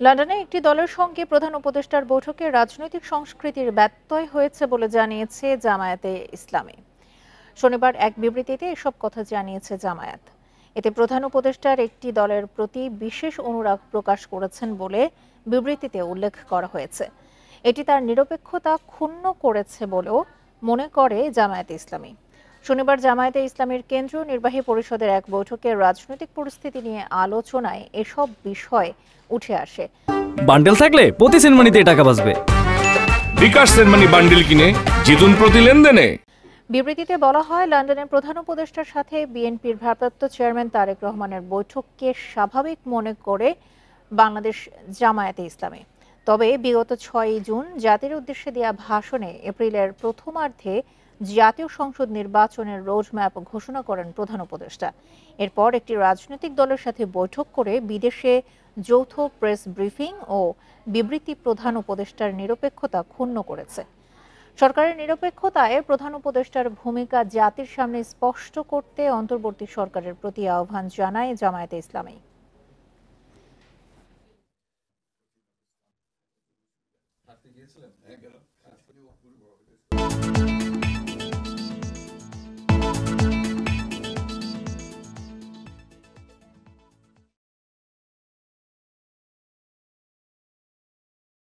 লন্ডনে একটি দলের সঙ্গে প্রধান উপদেষ্টার বৈঠকে রাজনৈতিক সংস্কৃতির ব্যত্যয় হয়েছে বলে জানিয়েছে জামায়াতে ইসলামী। শনিবার এক বিবৃতিতে এসব কথা জানিয়েছে জামায়াত। এতে প্রধান উপদেষ্টার একটি দলের প্রতি বিশেষ অনুরাগ প্রকাশ করেছেন বলে বিবৃতিতে উল্লেখ করা হয়েছে। এটি তার নিরপেক্ষতা ক্ষুণ্ণ করেছে বলেও মনে করে জামায়াতে ইসলামী। শনিবার জামায়াতে ইসলামীর কেন্দ্রীয় নির্বাহী পরিষদের এক বৈঠকে রাজনৈতিক পরিস্থিতি নিয়ে আলোচনায় এসব বিষয় উঠে আসে। বান্ডেল থাকলে প্রতি সেনমানিতে টাকা বাঁচবে। বিকাশ সেনমানি বান্ডেল কিনে জিতুন প্রতি লেনদেনে। বিবৃতিতে বলা হয়, লন্ডনের প্রধান উপদেষ্টার সাথে বিএনপির ভারপ্রাপ্ত চেয়ারম্যান তারেক রহমানের বৈঠককে স্বাভাবিক মনে করে বাংলাদেশ জামায়াতে ইসলামী। তবে বিগত 6 জুন জাতির উদ্দেশ্যে দেওয়া ভাষণে এপ্রিলের প্রথমার্ধে জাতীয় সংসদ নির্বাচনের রোডম্যাপ ঘোষণা করেন প্রধান উপদেষ্টা। এরপর একটি রাজনৈতিক দলের সাথে বৈঠক করে বিদেশে যৌথ প্রেস ব্রিফিং ও বিবৃতি প্রধান উপদেষ্টার নিরপেক্ষতা ক্ষুণ্ণ করেছে। সরকারের নিরপেক্ষতায় প্রধান উপদেষ্টার ভূমিকা জাতির সামনে স্পষ্ট করতে অন্তর্বর্তী সরকারের প্রতি আহ্বান জানায় জামায়াতে ইসলামী।